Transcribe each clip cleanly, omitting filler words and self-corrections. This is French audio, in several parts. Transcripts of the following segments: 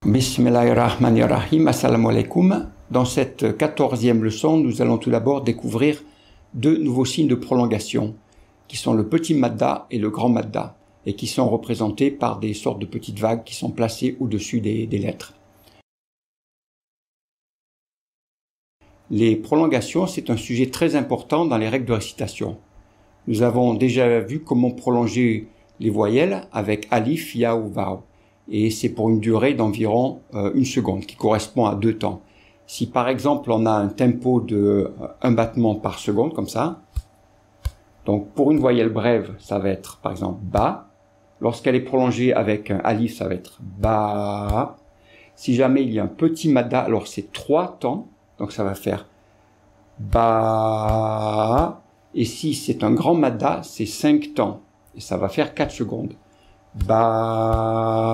Bismillahirrahmanirrahim, assalamu alaikum. Dans cette 14e leçon, nous allons tout d'abord découvrir deux nouveaux signes de prolongation, qui sont le petit madda et le grand madda, et qui sont représentés par des sortes de petites vagues qui sont placées au-dessus des lettres. Les prolongations, c'est un sujet très important dans les règles de récitation. Nous avons déjà vu comment prolonger les voyelles avec alif, ya ou vav. Et c'est pour une durée d'environ 1 seconde, qui correspond à 2 temps. Si par exemple on a un tempo de 1 battement par seconde, comme ça, donc pour une voyelle brève, ça va être par exemple ba. Lorsqu'elle est prolongée avec un alif, ça va être ba. Si jamais il y a un petit madda, alors c'est 3 temps, donc ça va faire ba. Et si c'est un grand madda, c'est 5 temps, et ça va faire 4 secondes. Ba.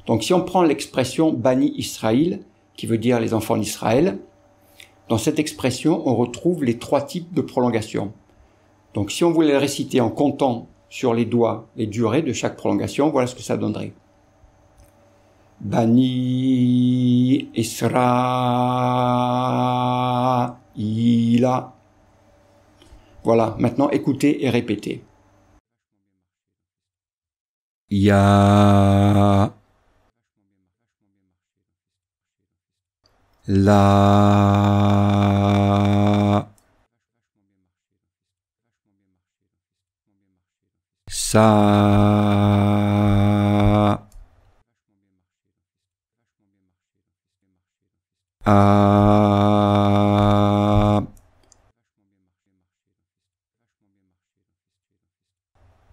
Donc si on prend l'expression Bani Israël, qui veut dire les enfants d'Israël, dans cette expression on retrouve les 3 types de prolongation. Donc si on voulait le réciter en comptant sur les doigts les durées de chaque prolongation, voilà ce que ça donnerait. Bani Israëla. Voilà, maintenant écoutez et répétez. Ya. La. Sa. A.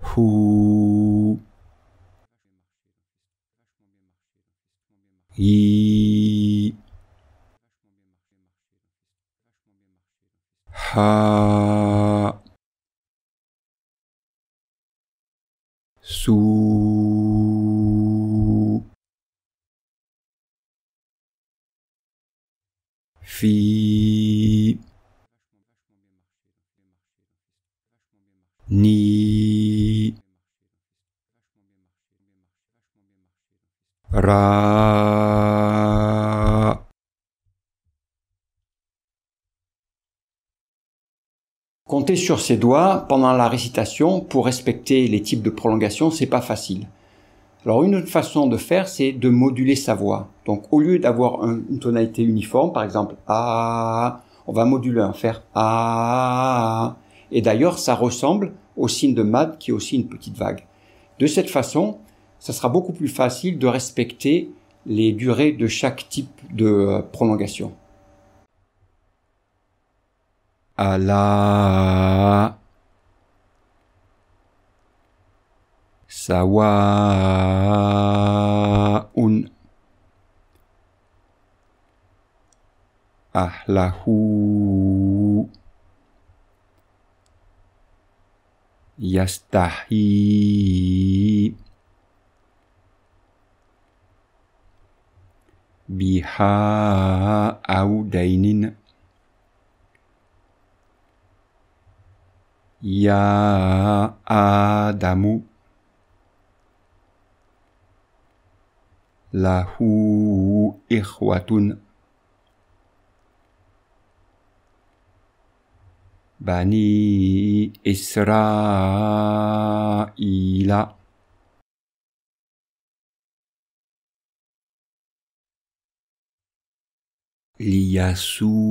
Hu. I. Ha. Su. Fi. Ni. Ra. Compter sur ses doigts pendant la récitation pour respecter les types de prolongation, c'est pas facile. Alors une autre façon de faire, c'est de moduler sa voix. Donc au lieu d'avoir une tonalité uniforme, par exemple A, on va moduler un faire A. Et d'ailleurs, ça ressemble au signe de mad qui est aussi une petite vague. De cette façon, ça sera beaucoup plus facile de respecter les durées de chaque type de prolongation. Ala. Sawa'un. Ahlahu. Yastahi. Biha audainin. Ya Adamu. Lahu ikhwatun. Bani Israila. Liyasu'u.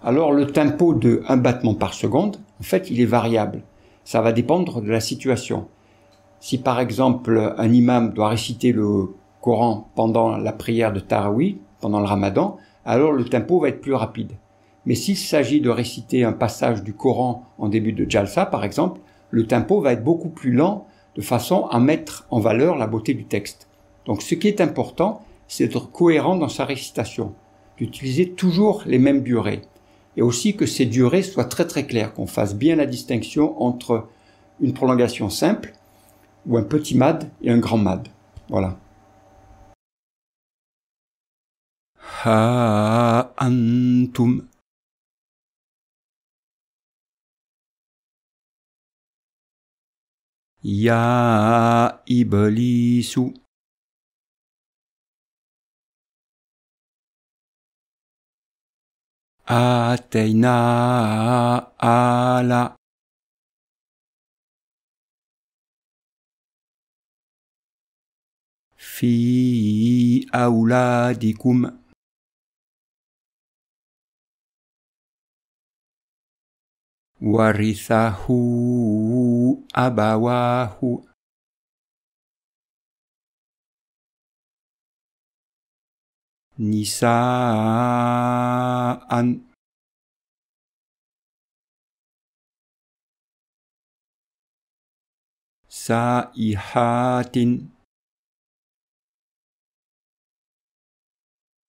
Alors le tempo de 1 battement par seconde, en fait, il est variable. Ça va dépendre de la situation. Si par exemple un imam doit réciter le Coran pendant la prière de Tarawih, pendant le Ramadan, alors le tempo va être plus rapide. Mais s'il s'agit de réciter un passage du Coran en début de Jalsa, par exemple, le tempo va être beaucoup plus lent de façon à mettre en valeur la beauté du texte. Donc ce qui est important, c'est d'être cohérent dans sa récitation, d'utiliser toujours les mêmes durées. Et aussi que ces durées soient très très claires, qu'on fasse bien la distinction entre une prolongation simple, ou un petit mad et un grand mad. Voilà. ها أنتم يا إبليس آتينا آل في أولادكم ورثه أبواه نساء سائحات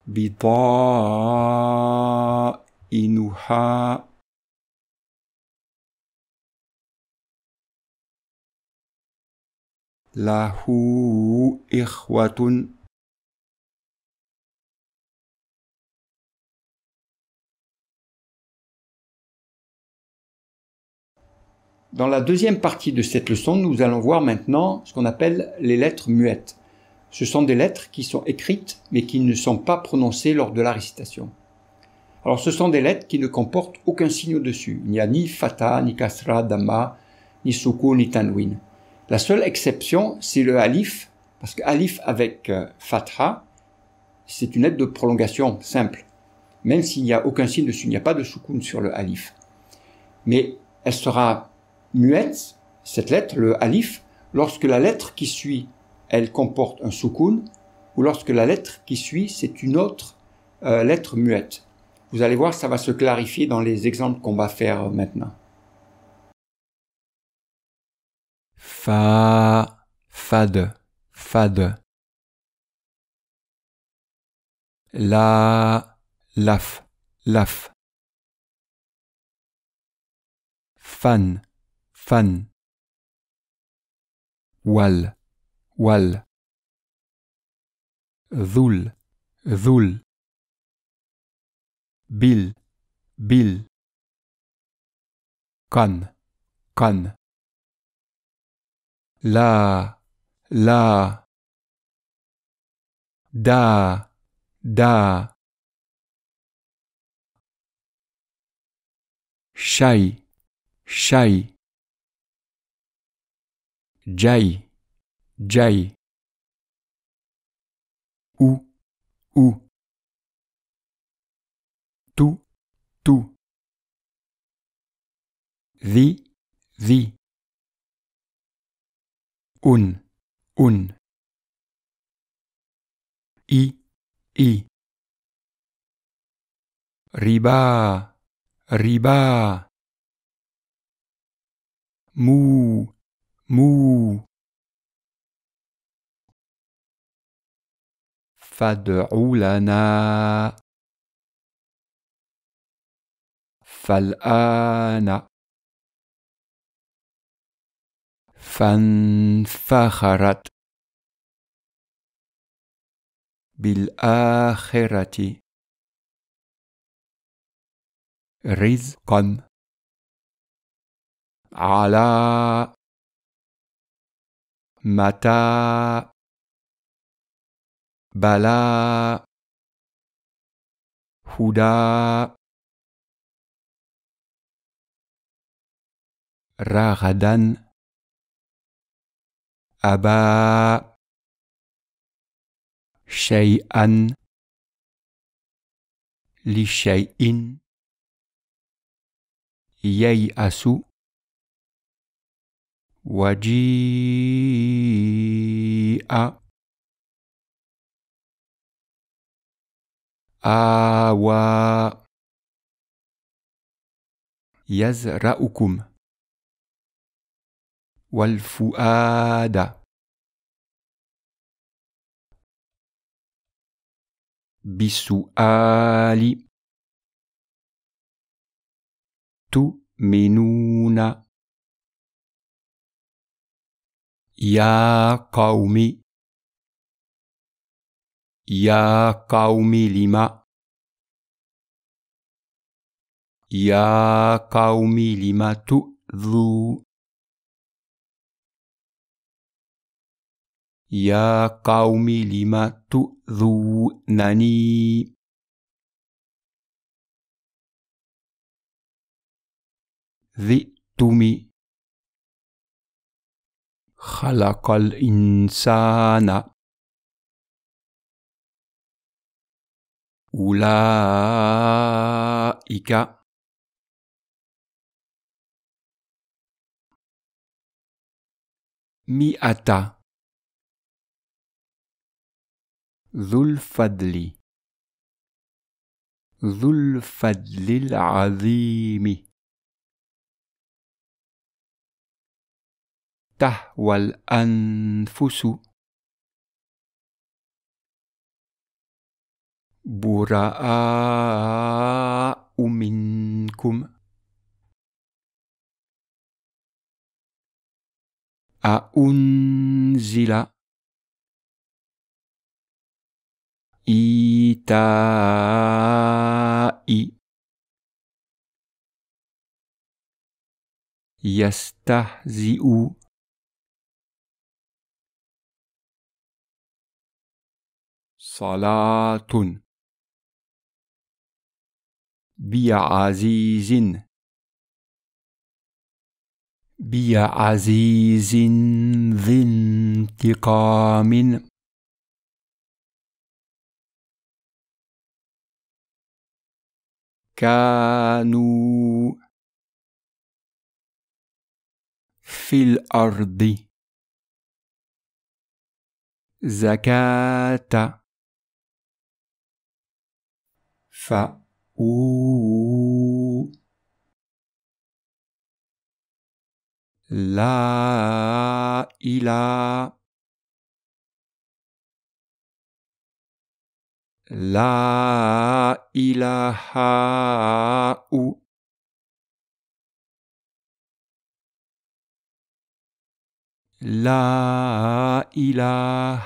بطائنها له إخوة Dans la deuxième partie de cette leçon, nous allons voir maintenant ce qu'on appelle les lettres muettes. Ce sont des lettres qui sont écrites mais qui ne sont pas prononcées lors de la récitation. Alors ce sont des lettres qui ne comportent aucun signe au-dessus. Il n'y a ni fatha, ni kasra, dhamma, ni sukun, ni tanwin. La seule exception, c'est le alif, parce que alif avec fatha, c'est une lettre de prolongation simple. Même s'il n'y a aucun signe dessus, il n'y a pas de sukun sur le alif. Mais elle sera muette, cette lettre, le alif, lorsque la lettre qui suit, elle comporte un sukun, ou lorsque la lettre qui suit, c'est une autre lettre muette. Vous allez voir, ça va se clarifier dans les exemples qu'on va faire maintenant. Fa, fad, fad. La, laf, laf. Fan, fan. Wal, wal. Dhul, dhul. Bil, bil. Kan, kan. La, la. Da, da. Shai, shai. Jai, jai. Ou, ou. Tu, tu. The, the. Un, un. I, i. Riba, riba. Mu, mu. فادع لنا فالآن فانفخرت بالآخرة رزقا على متى بلا هدى رغدا أبا شيئا لشيء ييأس وجيء آوى يزرعكم والفؤاد بالسؤال تؤمنون يا قوم لم يا قوم لم تؤذون يا قوم لم تؤذونني ذئتم خلق الإنسان أولئك مئة ذو الفضل العظيم تهوى الأنفس براء منكم أأنزل إيتاء يستهزئ صلاة بعزيز ذي انتقام كانوا في الأرض زكاة فأووا لا إله لا إله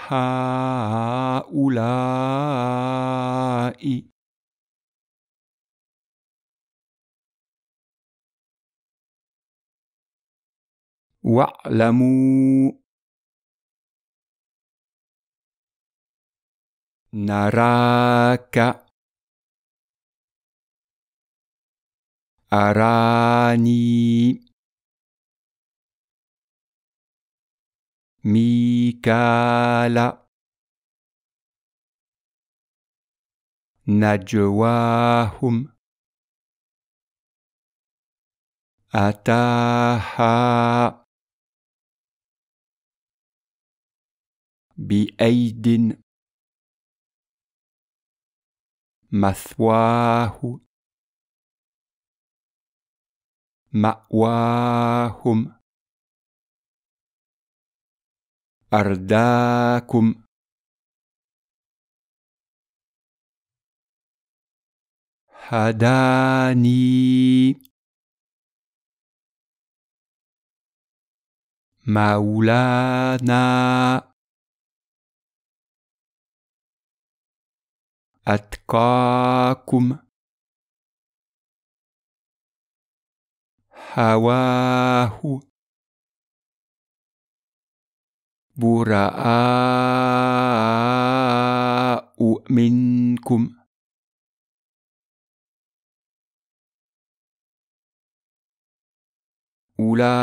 هؤلاء واعلموا نراك أراني ميكال نجواهم أتاها بأيد مثواه مأواهم أرداكم هداني مولانا أتقاكم هواه براء منكم أولئك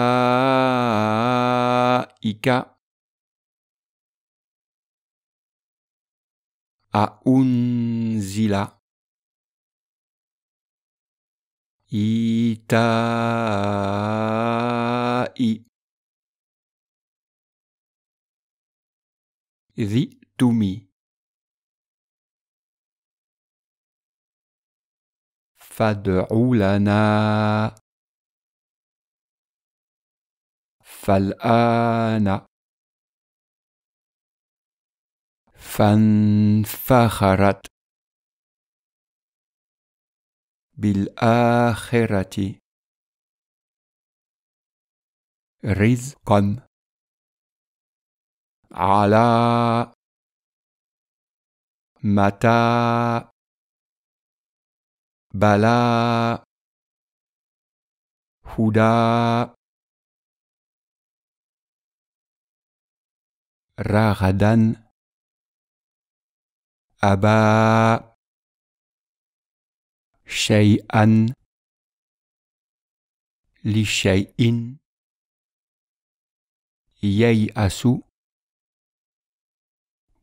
أأنزل إيتاء ذئتم فادع لنا فالآن فانفخرت بالآخرة رزقا على متى بلى هدى رغدا أبى شيئا لشيء ييأس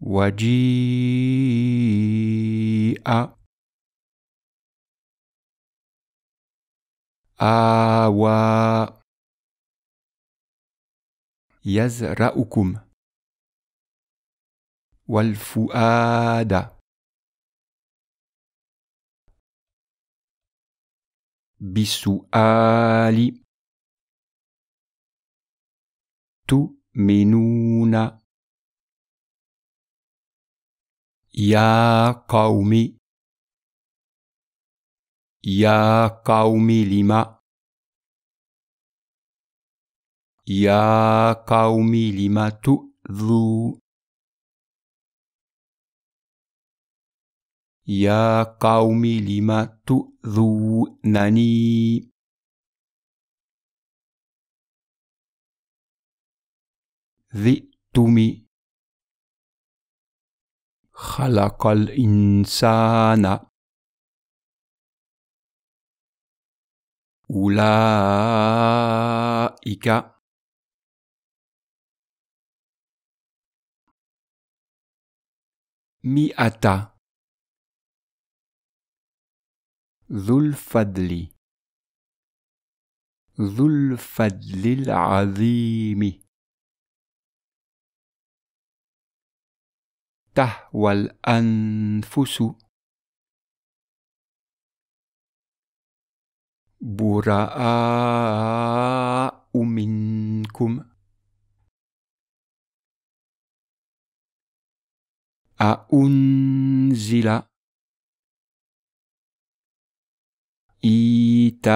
وجيء آوى يزرعكم والفؤاد بالسؤال تؤمنون يا قوم لم يا قوم لم تؤذوا يا قوم لم تؤذونني ذئتم خلق الإنسان أولئك مئة ذو الفضل العظيم تهوى الأنفس براء منكم أأنزل إيتاء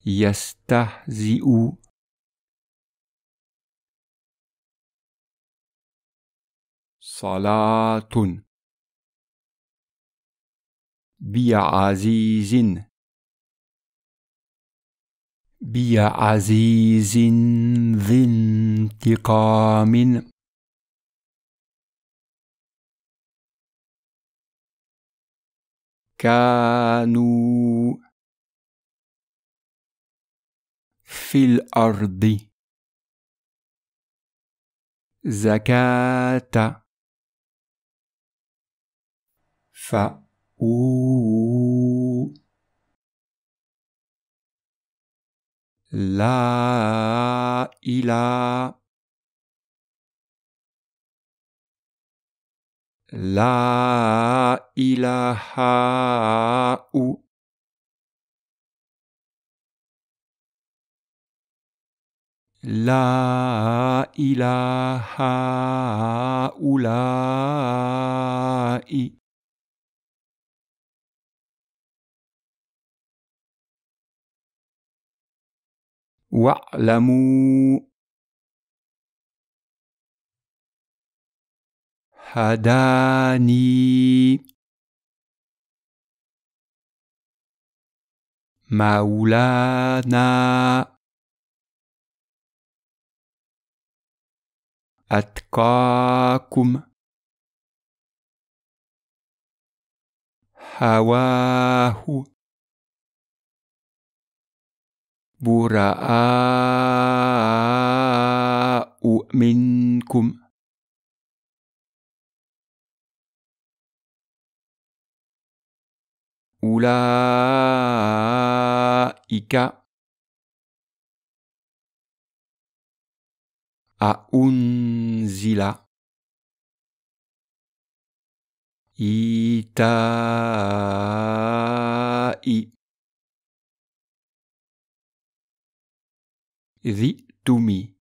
يستهزئ صلاة بعزيز ذي انتقام كانوا في الأرض زكاة فأووا لا إله لا إله هؤلاء واعلموا هداني مولانا أتقاكم هواه براء منكم أولئك أأنزل إيتاء ذئتم